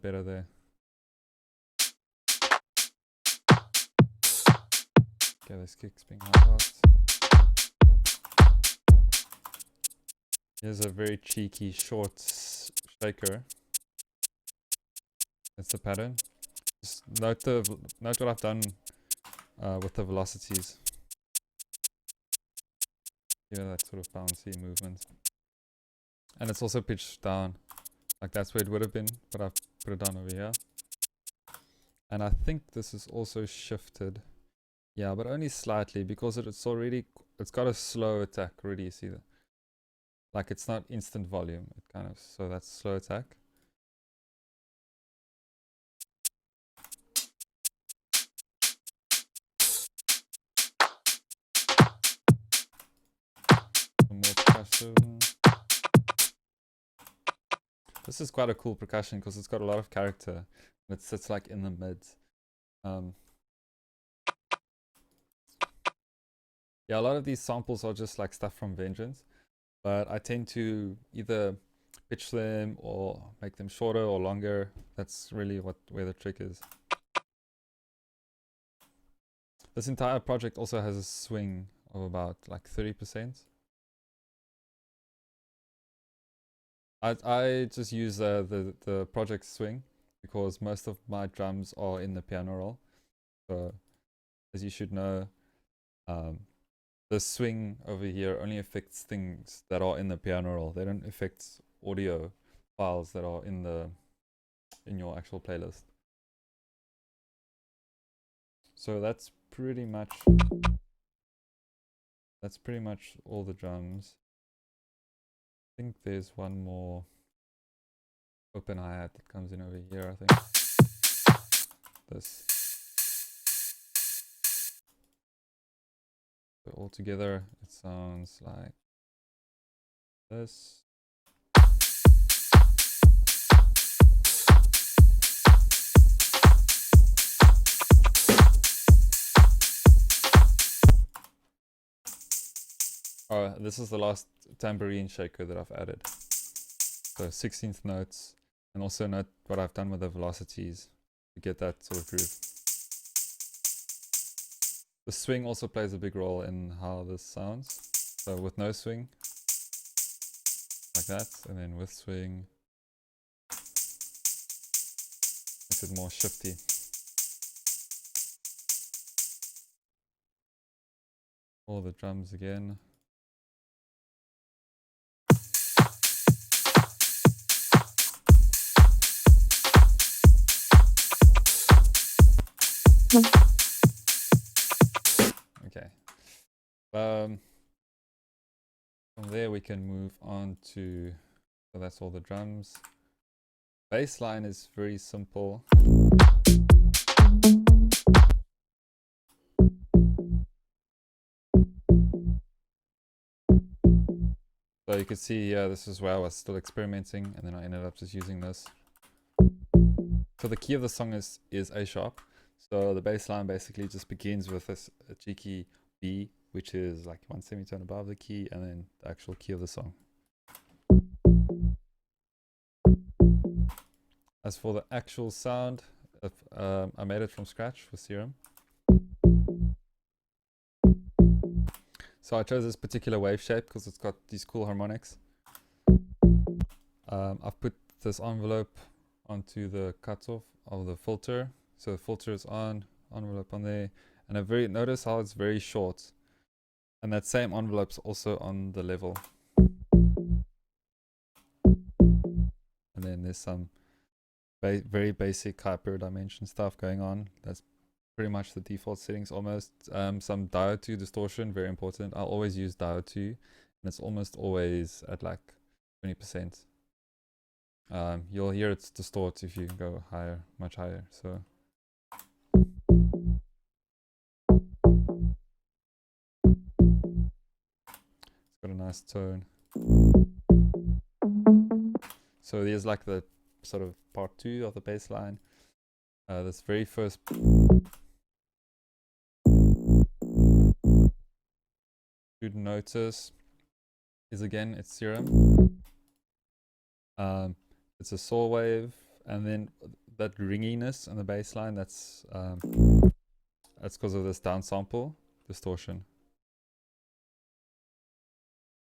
bit better there. Okay, this kick's being hard. Here's a very cheeky short shaker. That's the pattern. Just note what I've done with the velocities. Yeah, that sort of bouncy movement. And it's also pitched down. Like that's where it would have been, but I've put it down over here. And I think this is also shifted. Yeah, but only slightly because it's got a slow attack already, you see that? Like it's not instant volume, it kind of, so that's slow attack. Some more percussion. This is quite a cool percussion because it's got a lot of character. And it sits like in the mids. Yeah, a lot of these samples are just like stuff from Vengeance, but I tend to either pitch them or make them shorter or longer. That's really where the trick is. This entire project also has a swing of about like 30%. I just use the project swing because most of my drums are in the piano roll. So as you should know, the swing over here only affects things that are in the piano roll. They don't affect audio files that are in your actual playlist. So that's pretty much all the drums. I think there's one more open hi-hat that comes in over here, I think. This. So all together it sounds like this. Oh, this is the last tambourine shaker that I've added. So 16th notes, and also note what I've done with the velocities to get that sort of groove. The swing also plays a big role in how this sounds. So with no swing, like that, and then with swing, makes it more shifty. All the drums again. Okay. From there we can move on to, so that's all the drums. Bass line is very simple. So you can see here, this is where I was still experimenting, and then I ended up just using this. So the key of the song is A sharp. So the bass line basically just begins with a cheeky B, which is like one semitone above the key, and then the actual key of the song. As for the actual sound, I made it from scratch with Serum. So I chose this particular wave shape because it's got these cool harmonics. I've put this envelope onto the cutoff of the filter. So the filter is on, envelope on there, and notice how it's very short. And that same envelope's also on the level. And then there's some very basic hyper dimension stuff going on. That's pretty much the default settings almost. Some diode 2 distortion, very important. I'll always use diode 2, and it's almost always at like 20%. You'll hear it distort if you go higher, much higher. So it's got a nice tone. So there's like the sort of part 2 of the bass line. This very first you'd notice is again it's Serum. It's a saw wave, And then that ringiness on the bass line, that's because of this downsample distortion.